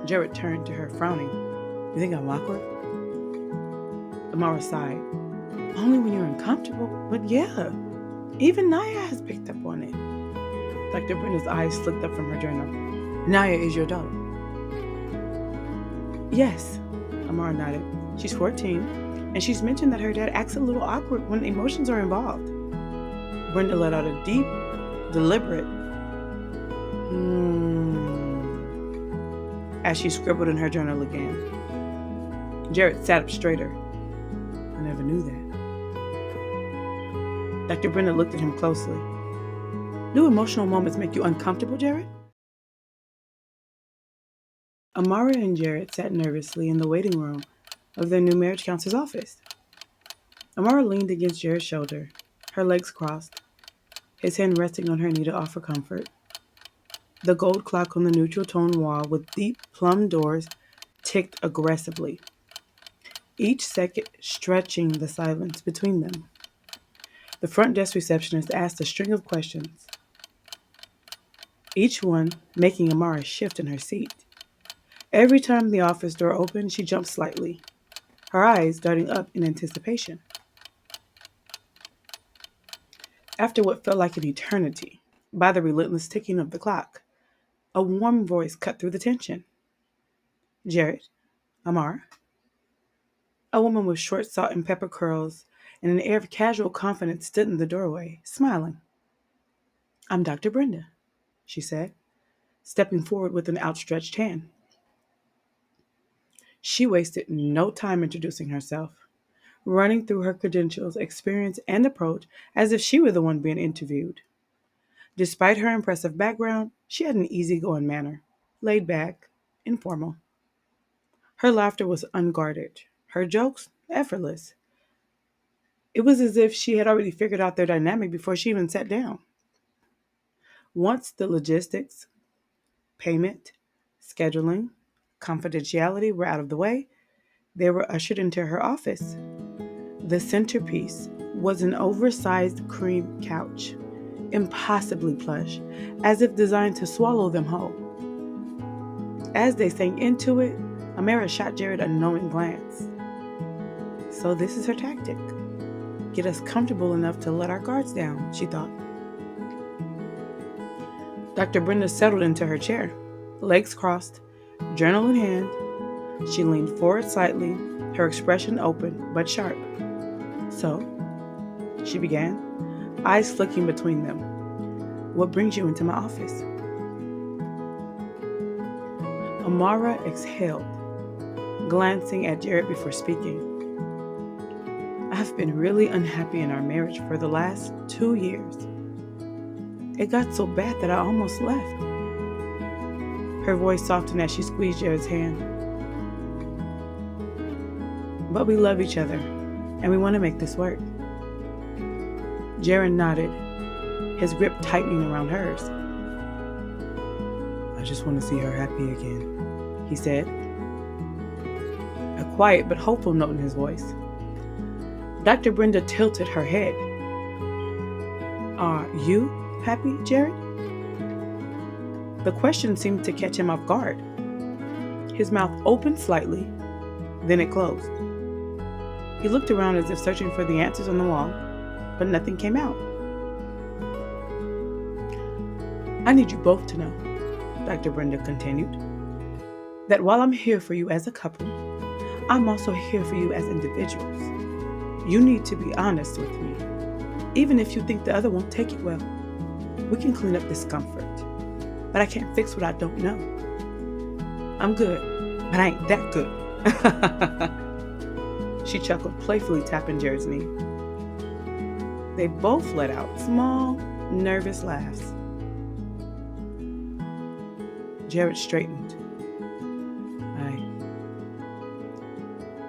Jared turned to her, frowning. You think I'm awkward? Amara sighed. Only when you're uncomfortable, but yeah, even Naya has picked up on it. Dr. Brenda's eyes slicked up from her journal. Naya is your daughter. Yes, Amara nodded. She's 14, and she's mentioned that her dad acts a little awkward when emotions are involved. Brenda let out a deep, deliberate as she scribbled in her journal again. Jared sat up straighter. I never knew that. Dr. Brenda looked at him closely. Do emotional moments make you uncomfortable, Jared? Amara and Jared sat nervously in the waiting room of their new marriage counselor's office. Amara leaned against Jared's shoulder, her legs crossed, his hand resting on her knee to offer comfort. The gold clock on the neutral tone wall with deep plum doors ticked aggressively, each second stretching the silence between them. The front desk receptionist asked a string of questions, each one making Amara shift in her seat. Every time the office door opened, she jumped slightly, her eyes darting up in anticipation. After what felt like an eternity, by the relentless ticking of the clock, a warm voice cut through the tension. Jared, Amara. A woman with short salt and pepper curls and an air of casual confidence stood in the doorway, smiling. I'm Dr. Brenda, she said, stepping forward with an outstretched hand. She wasted no time introducing herself, running through her credentials, experience, and approach as if she were the one being interviewed. Despite her impressive background, she had an easygoing manner, laid back, informal. Her laughter was unguarded, her jokes effortless. It was as if she had already figured out their dynamic before she even sat down. Once the logistics, payment, scheduling, confidentiality were out of the way, they were ushered into her office. The centerpiece was an oversized cream couch, impossibly plush, as if designed to swallow them whole. As they sank into it, Amara shot Jared a knowing glance. So this is her tactic. Get us comfortable enough to let our guards down, she thought. Dr. Brenda settled into her chair, legs crossed, journal in hand. She leaned forward slightly, her expression open but sharp. So, she began, eyes flicking between them. What brings you into my office? Amara exhaled, glancing at Jared before speaking. I've been really unhappy in our marriage for the last 2 years. It got so bad that I almost left. Her voice softened as she squeezed Jared's hand. But we love each other, and we want to make this work. Jared nodded, his grip tightening around hers. I just want to see her happy again, he said, a quiet but hopeful note in his voice. Dr. Brenda tilted her head. Are you happy, Jared? The question seemed to catch him off guard. His mouth opened slightly, then it closed. He looked around as if searching for the answers on the wall, but nothing came out. I need you both to know, Dr. Brenda continued, that while I'm here for you as a couple, I'm also here for you as individuals. You need to be honest with me, even if you think the other won't take it well. We can clean up discomfort, but I can't fix what I don't know. I'm good, but I ain't that good. She chuckled, playfully tapping Jared's knee. They both let out small, nervous laughs. Jared straightened.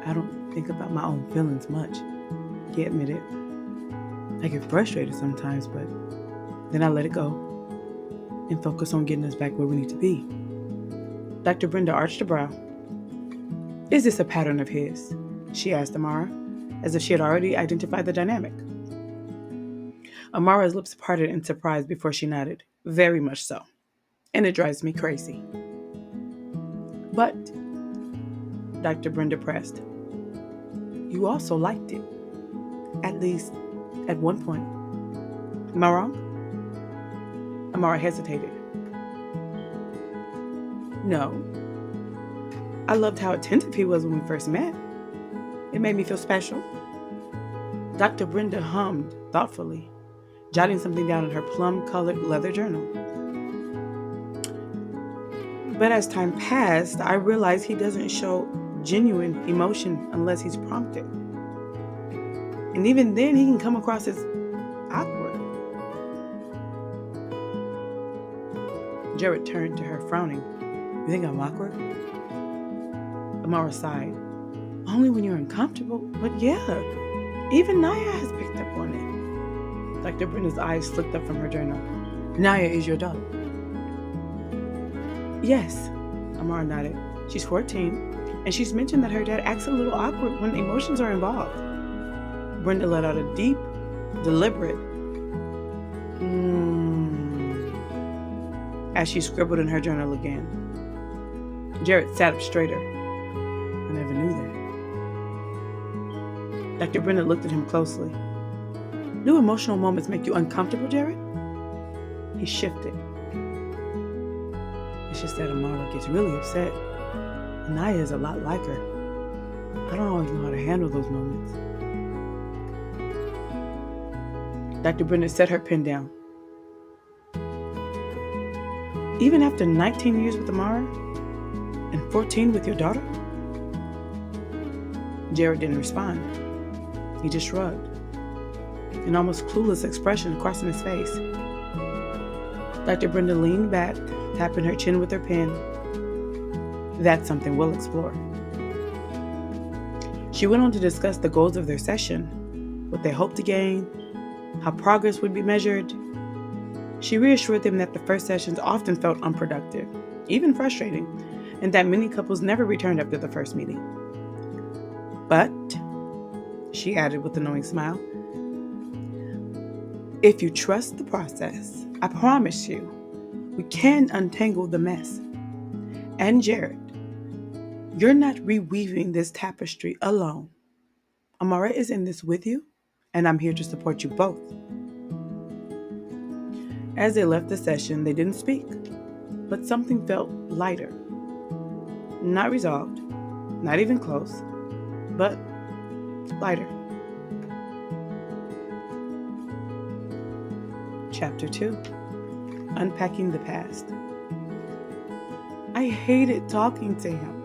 I don't think about my own feelings much, he admitted. I get frustrated sometimes, but then I let it go and focus on getting us back where we need to be. Dr. Brenda arched a brow. Is this a pattern of his? She asked Amara, as if she had already identified the dynamic. Amara's lips parted in surprise before she nodded. Very much so. And it drives me crazy. But, Dr. Brenda pressed, you also liked it. At least, at one point. Am I wrong? Amara hesitated. No. I loved how attentive he was when we first met. It made me feel special. Dr. Brenda hummed thoughtfully, jotting something down in her plum-colored leather journal. But as time passed, I realized he doesn't show genuine emotion unless he's prompted. And even then, he can come across as awkward. Jared turned to her, frowning. You think I'm awkward? Amara sighed. Only when you're uncomfortable, but yeah, even Naya has picked up on it. Dr. Brenda's eyes flicked up from her journal. Naya is your daughter. Yes, Amara nodded. She's 14, and she's mentioned that her dad acts a little awkward when emotions are involved. Brenda let out a deep, deliberate as she scribbled in her journal again. Jared sat up straighter. I never knew that. Dr. Brenda looked at him closely. Do emotional moments make you uncomfortable, Jared? He shifted. It's just that Amara gets really upset. And Naya is a lot like her. I don't always know how to handle those moments. Dr. Brenda set her pen down. Even after 19 years with Amara and 14 with your daughter? Jared didn't respond. He just shrugged, an almost clueless expression crossing his face. Dr. Brenda leaned back, tapping her chin with her pen. That's something we'll explore. She went on to discuss the goals of their session, what they hoped to gain, how progress would be measured. She reassured them that the first sessions often felt unproductive, even frustrating, and that many couples never returned after the first meeting. But, she added with a knowing smile, if you trust the process, I promise you, we can untangle the mess. And Jared, you're not reweaving this tapestry alone. Amara is in this with you, and I'm here to support you both. As they left the session, they didn't speak, but something felt lighter. Not resolved, not even close, but lighter. Chapter 2. Unpacking the Past. I hated talking to him.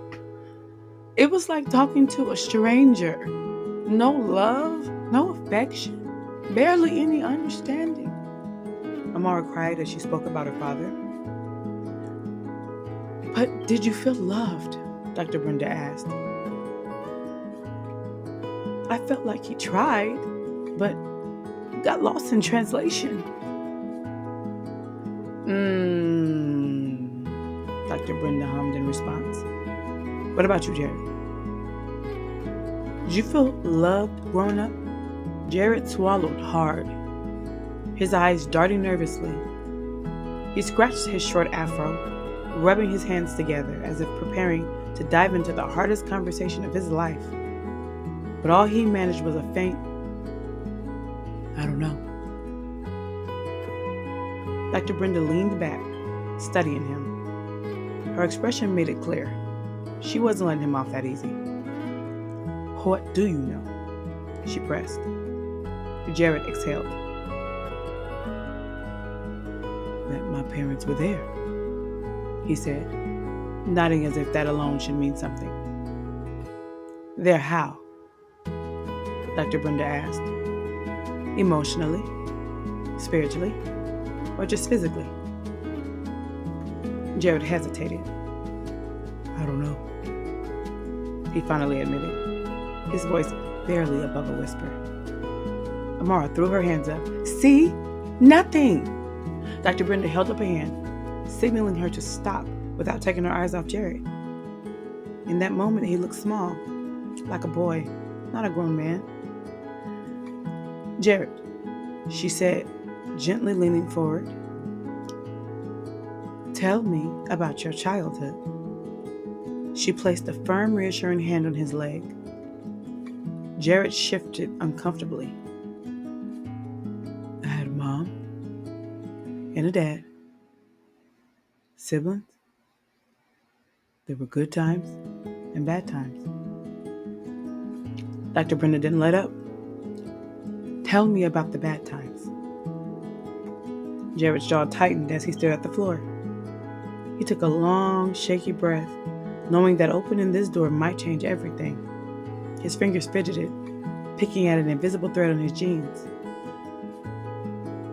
It was like talking to a stranger. No love, no affection, barely any understanding. Amara cried as she spoke about her father. But did you feel loved? Dr. Brenda asked. I felt like he tried, but got lost in translation. Dr. Brenda hummed in response. What about you, Jared? Did you feel loved growing up? Jared swallowed hard, his eyes darting nervously. He scratched his short afro, rubbing his hands together as if preparing to dive into the hardest conversation of his life. But all he managed was a faint, I don't know. Dr. Brenda leaned back, studying him. Her expression made it clear. She wasn't letting him off that easy. What do you know? She pressed. Jared exhaled. That my parents were there, he said, nodding as if that alone should mean something. There how? Dr. Brenda asked. Emotionally, spiritually, or just physically? Jared hesitated. I don't know, he finally admitted, his voice barely above a whisper. Amara threw her hands up. See? Nothing! Dr. Brenda held up a hand, signaling her to stop without taking her eyes off Jared. In that moment, he looked small, like a boy, not a grown man. Jared, she said, gently leaning forward. Tell me about your childhood. She placed a firm, reassuring hand on his leg. Jared shifted uncomfortably. I had a mom and a dad. Siblings. There were good times and bad times. Dr. Brenda didn't let up. Tell me about the bad times. Jared's jaw tightened as he stared at the floor. He took a long, shaky breath, knowing that opening this door might change everything. His fingers fidgeted, picking at an invisible thread on his jeans.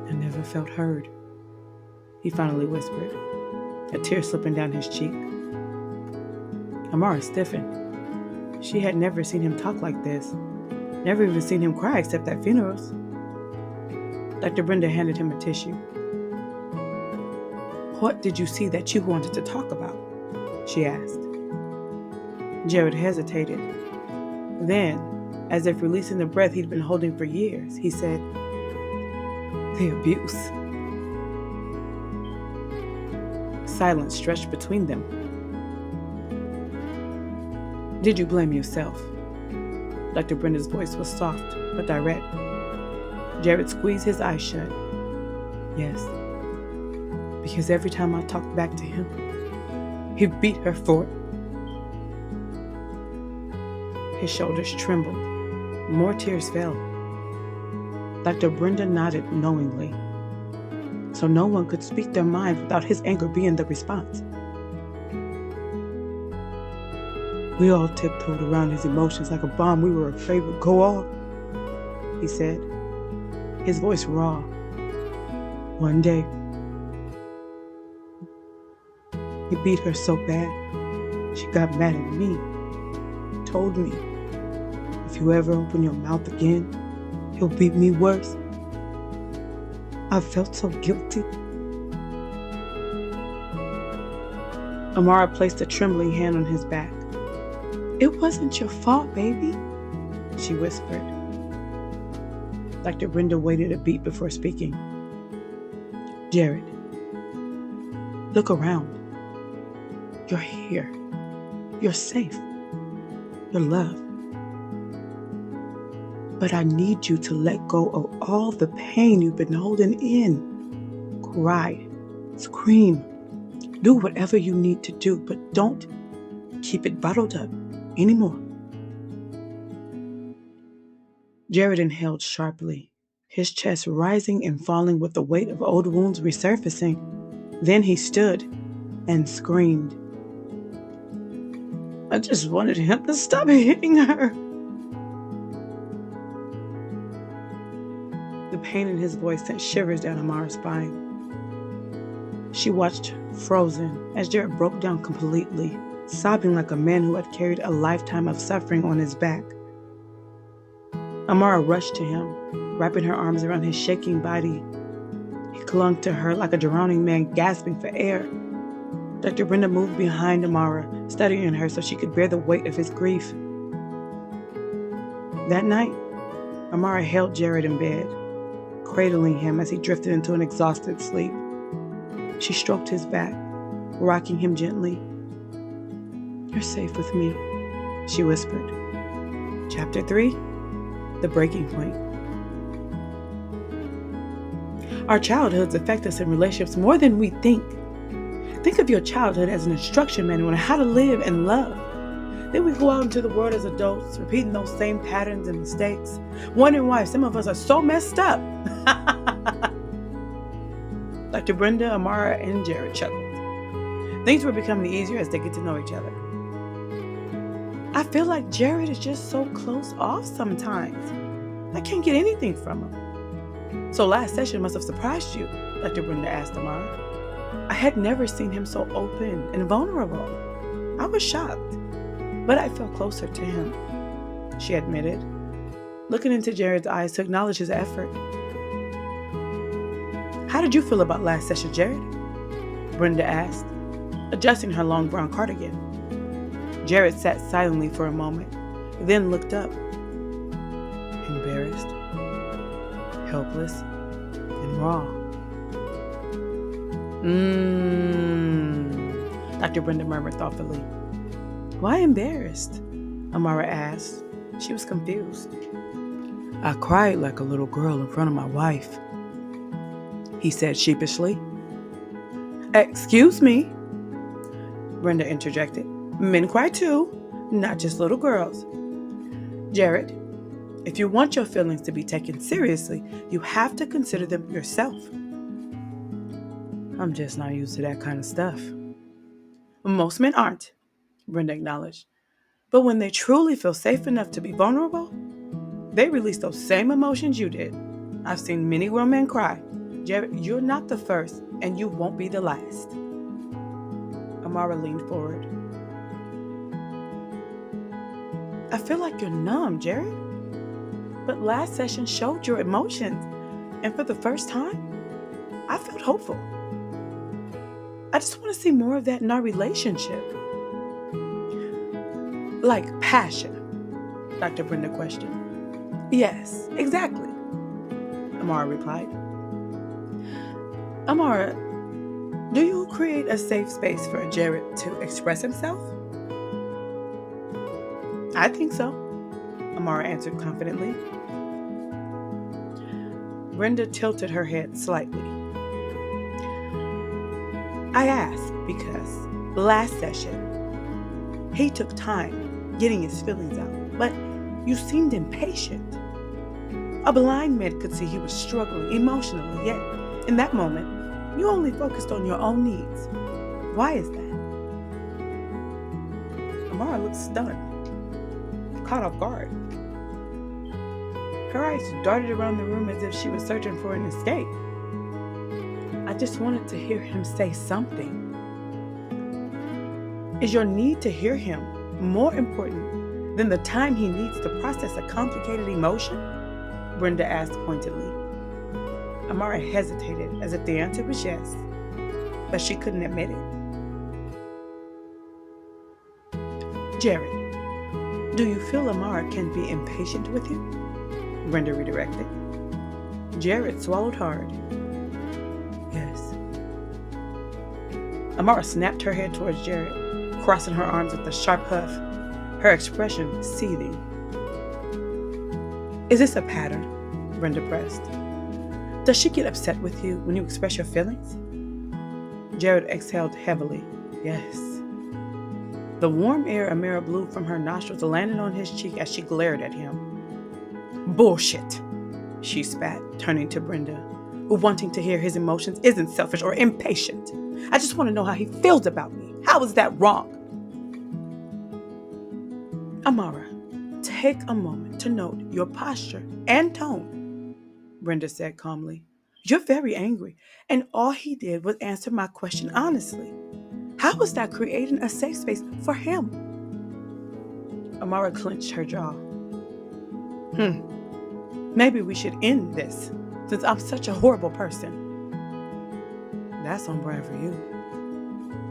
I never felt heard, he finally whispered, a tear slipping down his cheek. Amara stiffened. She had never seen him talk like this, never even seen him cry except at funerals. Dr. Brenda handed him a tissue. What did you see that you wanted to talk about? She asked. Jared hesitated. Then, as if releasing the breath he'd been holding for years, he said, the abuse. Silence stretched between them. Did you blame yourself? Dr. Brenda's voice was soft but direct. Jared squeezed his eyes shut. Yes. Because every time I talked back to him, he beat her for it. His shoulders trembled. More tears fell. Dr. Brenda nodded knowingly. So no one could speak their mind without his anger being the response. We all tiptoed around his emotions like a bomb we were afraid would go off, he said, his voice raw. One day, he beat her so bad, she got mad at me, told me, if you ever open your mouth again, he'll beat me worse. I felt so guilty. Amara placed a trembling hand on his back. It wasn't your fault, baby, she whispered. Dr. Brenda waited a beat before speaking. Jared, look around. You're here. You're safe. You're loved. But I need you to let go of all the pain you've been holding in. Cry. Scream. Do whatever you need to do, but don't keep it bottled up anymore. Jared inhaled sharply, his chest rising and falling with the weight of old wounds resurfacing. Then he stood and screamed. I just wanted him to stop hitting her. The pain in his voice sent shivers down Amara's spine. She watched frozen as Jared broke down completely, sobbing like a man who had carried a lifetime of suffering on his back. Amara rushed to him, wrapping her arms around his shaking body. He clung to her like a drowning man gasping for air. Dr. Brenda moved behind Amara, studying her so she could bear the weight of his grief. That night, Amara held Jared in bed, cradling him as he drifted into an exhausted sleep. She stroked his back, rocking him gently. You're safe with me, she whispered. Chapter 3, The Breaking Point. Our childhoods affect us in relationships more than we think. Think of your childhood as an instruction manual on how to live and love. Then we go out into the world as adults, repeating those same patterns and mistakes, wondering why some of us are so messed up. Dr. Brenda, Amara, and Jared chuckled. Things were becoming easier as they get to know each other. I feel like Jared is just so close off sometimes. I can't get anything from him. So last session must have surprised you, Dr. Brenda asked Amara. I had never seen him so open and vulnerable. I was shocked, but I felt closer to him, she admitted, looking into Jared's eyes to acknowledge his effort. How did you feel about last session, Jared? Brenda asked, adjusting her long brown cardigan. Jared sat silently for a moment, then looked up. Embarrassed, helpless, and raw. Dr. Brenda murmured thoughtfully. Why embarrassed? Amara asked. She was confused. I cried like a little girl in front of my wife, he said sheepishly. Excuse me, Brenda interjected. Men cry too, not just little girls. Jared, if you want your feelings to be taken seriously, you have to consider them yourself. I'm just not used to that kind of stuff. Most men aren't, Brenda acknowledged. But when they truly feel safe enough to be vulnerable, they release those same emotions you did. I've seen many grown men cry. Jared, you're not the first, and you won't be the last. Amara leaned forward. I feel like you're numb, Jared. But last session showed your emotions, and for the first time, I felt hopeful. I just want to see more of that in our relationship. Like passion, Dr. Brenda questioned. Yes, exactly, Amara replied. Amara, do you create a safe space for Jared to express himself? I think so, Amara answered confidently. Brenda tilted her head slightly. I ask because last session, he took time getting his feelings out, but you seemed impatient. A blind man could see he was struggling emotionally, yet in that moment, you only focused on your own needs. Why is that? Amara looked stunned, caught off guard. Her eyes darted around the room as if she was searching for an escape. I just wanted to hear him say something. Is your need to hear him more important than the time he needs to process a complicated emotion? Brenda asked pointedly. Amara hesitated as if the answer was yes, but she couldn't admit it. Jared, do you feel Amara can be impatient with you? Brenda redirected. Jared swallowed hard. Yes. Amara snapped her head towards Jared, crossing her arms with a sharp huff, her expression seething. Is this a pattern? Brenda pressed. Does she get upset with you when you express your feelings? Jared exhaled heavily. Yes. The warm air Amara blew from her nostrils landed on his cheek as she glared at him. Bullshit, she spat, turning to Brenda. Wanting to hear his emotions isn't selfish or impatient. I just want to know how he feels about me. How is that wrong? Amara, take a moment to note your posture and tone, Brenda said calmly. You're very angry, and all he did was answer my question honestly. How was that creating a safe space for him? Amara clenched her jaw. Maybe we should end this, since I'm such a horrible person. That's on brand for you,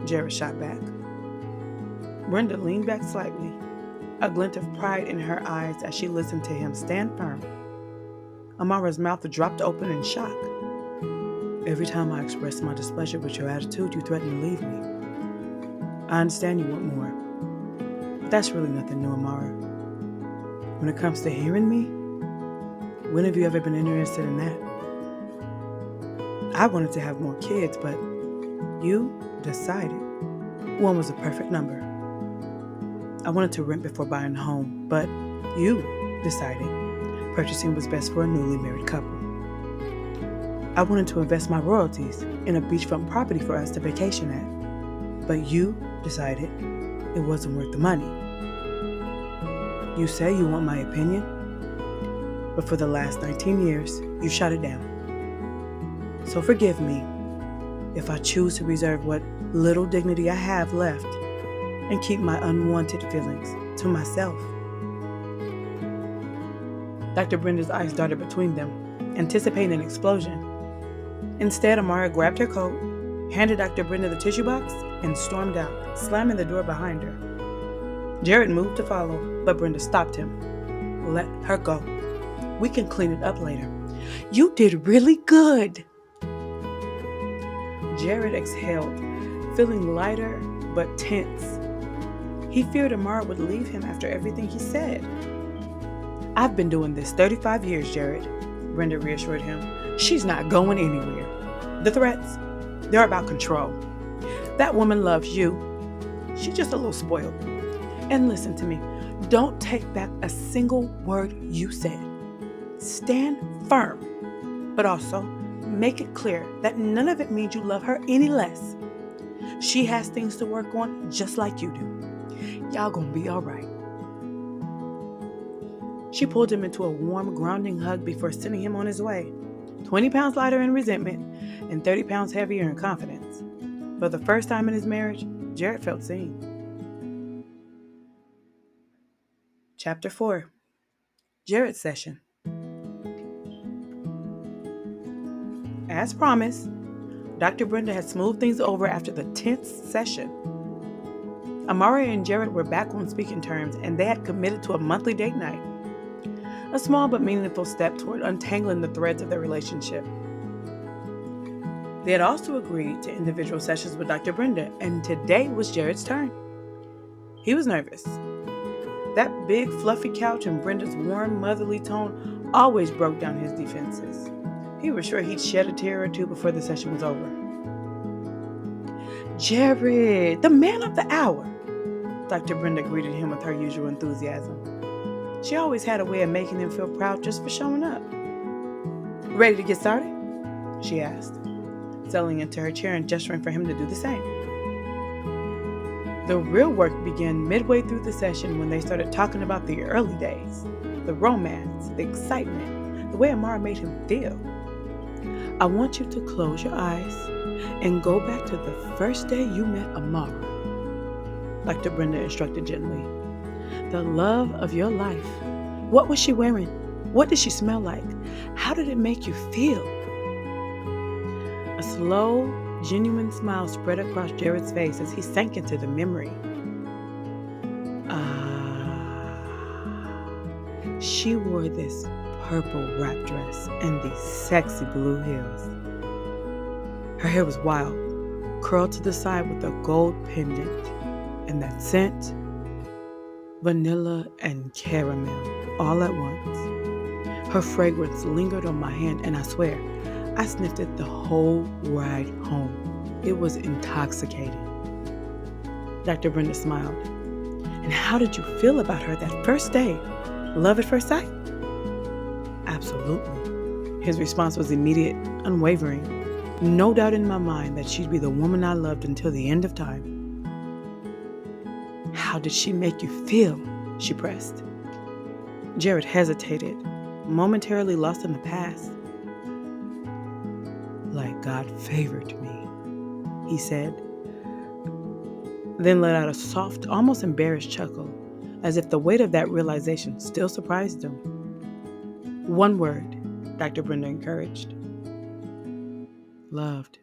Jared shot back. Brenda leaned back slightly, a glint of pride in her eyes as she listened to him stand firm. Amara's mouth dropped open in shock. Every time I express my displeasure with your attitude, you threaten to leave me. I understand you want more, but that's really nothing new, Amara. When it comes to hearing me, when have you ever been interested in that? I wanted to have more kids, but you decided one was a perfect number. I wanted to rent before buying a home, but you decided purchasing was best for a newly married couple. I wanted to invest my royalties in a beachfront property for us to vacation at, but you decided it wasn't worth the money. You say you want my opinion, but for the last 19 years, you shut it down. So forgive me if I choose to reserve what little dignity I have left and keep my unwanted feelings to myself. Dr. Brenda's eyes darted between them, anticipating an explosion. Instead, Amara grabbed her coat, handed Dr. Brenda the tissue box, and stormed out, slamming the door behind her. Jared moved to follow, but Brenda stopped him. Let her go. We can clean it up later. You did really good. Jared exhaled, feeling lighter but tense. He feared Amara would leave him after everything he said. "I've been doing this 35 years, Jared," Brenda reassured him. "She's not going anywhere. The threats, they're about control. That woman loves you. She's just a little spoiled. And listen to me. Don't take back a single word you said. Stand firm, but also make it clear that none of it means you love her any less. She has things to work on just like you do. Y'all gonna be all right." She pulled him into a warm, grounding hug before sending him on his way, 20 pounds lighter in resentment and 30 pounds heavier in confidence. For the first time in his marriage, Jared felt seen. Chapter 4. Jared's Session. As promised, Dr. Brenda had smoothed things over after the 10th session. Amara and Jared were back on speaking terms, and they had committed to a monthly date night. A small but meaningful step toward untangling the threads of their relationship. They had also agreed to individual sessions with Dr. Brenda, and today was Jared's turn. He was nervous. That big, fluffy couch and Brenda's warm, motherly tone always broke down his defenses. He was sure he'd shed a tear or two before the session was over. "Jared, the man of the hour," Dr. Brenda greeted him with her usual enthusiasm. She always had a way of making him feel proud just for showing up. "Ready to get started?" she asked, settling into her chair and gesturing for him to do the same. The real work began midway through the session when they started talking about the early days, the romance, the excitement, the way Amara made him feel. "I want you to close your eyes and go back to the first day you met Amara," Dr. Brenda instructed gently. "The love of your life. What was she wearing? What did she smell like? How did it make you feel?" A slow, genuine smile spread across Jared's face as he sank into the memory. She wore this purple wrap dress and these sexy blue heels. Her hair was wild, curled to the side with a gold pendant, and that scent, vanilla and caramel, all at once. Her fragrance lingered on my hand, and I swear, I sniffed it the whole ride home. It was intoxicating. Dr. Brenda smiled. "And how did you feel about her that first day? Love at first sight?" "Absolutely." His response was immediate, unwavering. "No doubt in my mind that she'd be the woman I loved until the end of time." "How did she make you feel?" she pressed. Jared hesitated, momentarily lost in the past. "Like God favored me," he said, then let out a soft, almost embarrassed chuckle, as if the weight of that realization still surprised him. "One word," Dr. Brenda encouraged. "Loved."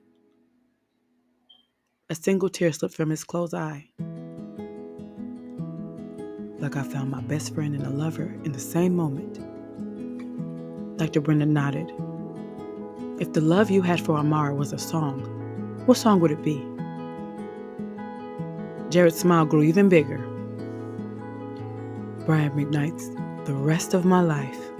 A single tear slipped from his closed eye. "Like I found my best friend and a lover in the same moment." Dr. Brenda nodded. "If the love you had for Amara was a song, what song would it be?" Jared's smile grew even bigger. "Brian McKnight's The Rest of My Life."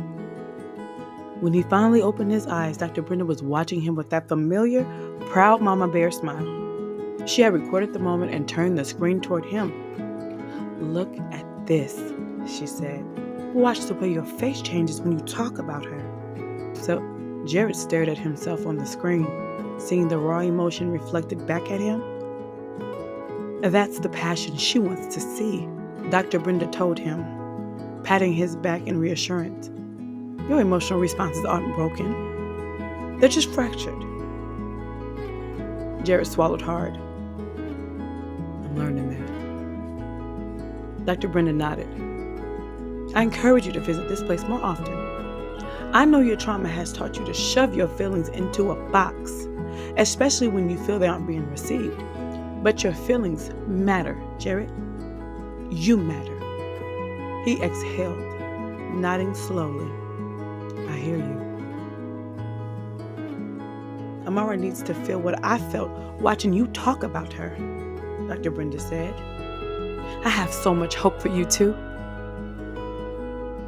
When he finally opened his eyes, Dr. Brenda was watching him with that familiar, proud mama bear smile. She had recorded the moment and turned the screen toward him. "Look at this," she said. "Watch the way your face changes when you talk about her." So Jared stared at himself on the screen, seeing the raw emotion reflected back at him. "That's the passion she wants to see," Dr. Brenda told him, patting his back in reassurance. "Your emotional responses aren't broken. They're just fractured." Jared swallowed hard. "I'm learning that." Dr. Brenda nodded. "I encourage you to visit this place more often. I know your trauma has taught you to shove your feelings into a box, especially when you feel they aren't being received. But your feelings matter, Jared. You matter." He exhaled, nodding slowly. "I hear you." "Amara needs to feel what I felt watching you talk about her," Dr. Brenda said. I have so much hope for you too.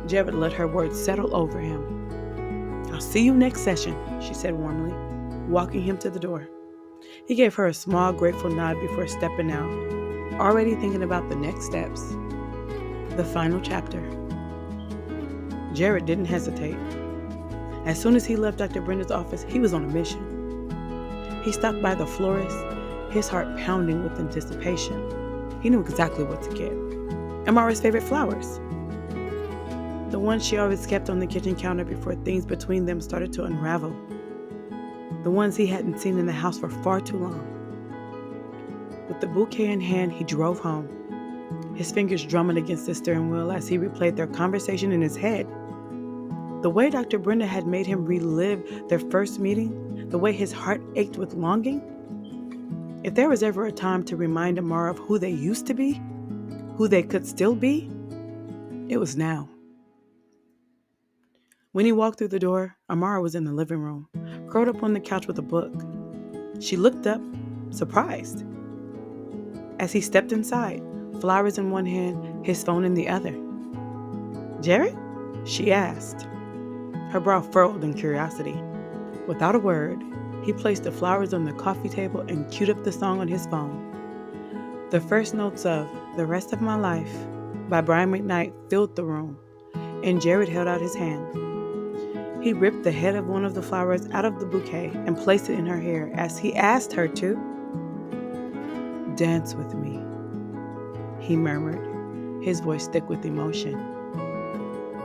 Jared let her words settle over him. I'll see you next session, she said warmly, walking him to the door. He gave her a small, grateful nod before stepping out, already thinking about the next steps. The final chapter. Jared didn't hesitate. As soon as he left Dr. Brenda's office, he was on a mission. He stopped by the florist, his heart pounding with anticipation. He knew exactly what to get. Amara's favorite flowers. The ones she always kept on the kitchen counter before things between them started to unravel. The ones he hadn't seen in the house for far too long. With the bouquet in hand, he drove home, his fingers drumming against the steering wheel as he replayed their conversation in his head. The way Dr. Brenda had made him relive their first meeting, the way his heart ached with longing. If there was ever a time to remind Amara of who they used to be, who they could still be, it was now. When he walked through the door, Amara was in the living room, curled up on the couch with a book. She looked up, surprised. As he stepped inside, flowers in one hand, his phone in the other. "Jared?" she asked. Her brow furrowed in curiosity. Without a word, he placed the flowers on the coffee table and queued up the song on his phone. The first notes of "The Rest of My Life" by Brian McKnight filled the room, and Jared held out his hand. He ripped the head of one of the flowers out of the bouquet and placed it in her hair as he asked her to dance with me, he murmured, his voice thick with emotion.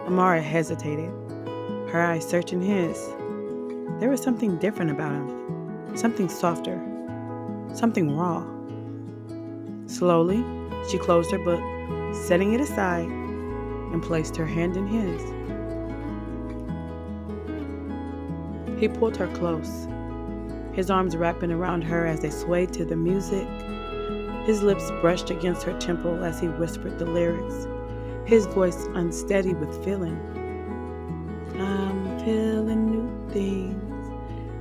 Amara hesitated, her eyes searching his. There was something different about him, something softer, something raw. Slowly, she closed her book, setting it aside, and placed her hand in his. He pulled her close, his arms wrapping around her as they swayed to the music. His lips brushed against her temple as he whispered the lyrics, his voice unsteady with feeling. I'm feeling new things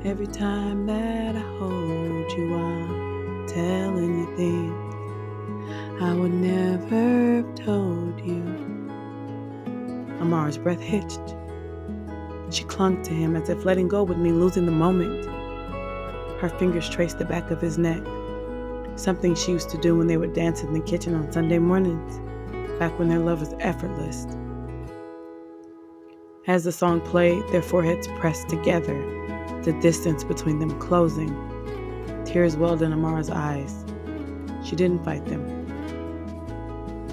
every time that I hold you. I'm telling you things I would never have told you. Amara's breath hitched. She clung to him as if letting go would mean losing the moment. Her fingers traced the back of his neck, something she used to do when they would dance in the kitchen on Sunday mornings, back when their love was effortless. As the song played, their foreheads pressed together, the distance between them closing. Tears welled in Amara's eyes. She didn't fight them.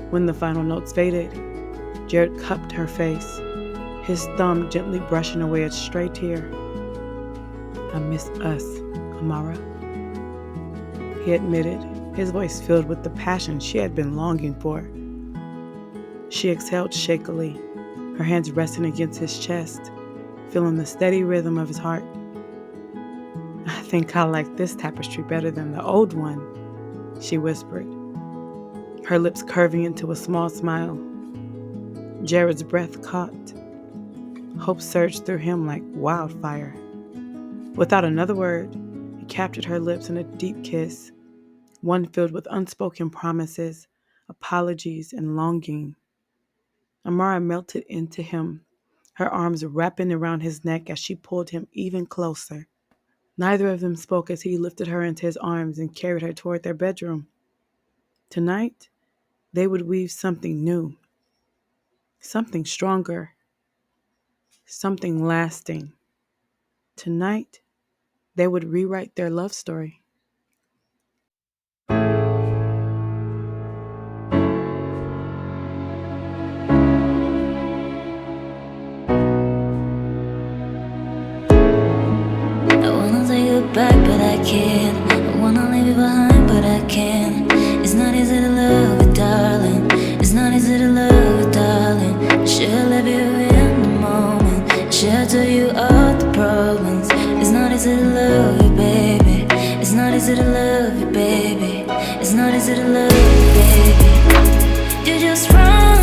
When the final notes faded, Jared cupped her face, his thumb gently brushing away a stray tear. I miss us, Amara, he admitted, his voice filled with the passion she had been longing for. She exhaled shakily, her hands resting against his chest, feeling the steady rhythm of his heart. I think I like this tapestry better than the old one, she whispered, her lips curving into a small smile. Jared's breath caught. Hope surged through him like wildfire. Without another word, he captured her lips in a deep kiss, one filled with unspoken promises, apologies, and longing. Amara melted into him, her arms wrapping around his neck as she pulled him even closer. Neither of them spoke as he lifted her into his arms and carried her toward their bedroom. Tonight, they would weave something new, something stronger, something lasting. Tonight, they would rewrite their love story. Back, but I can't. I wanna leave you behind, but I can't. It's not easy to love you, darling. It's not easy to love you, darling. Should love you in the moment. Should tell you all the problems. It's not easy to love you, baby. It's not easy to love you, baby. It's not easy to love you, baby. You just run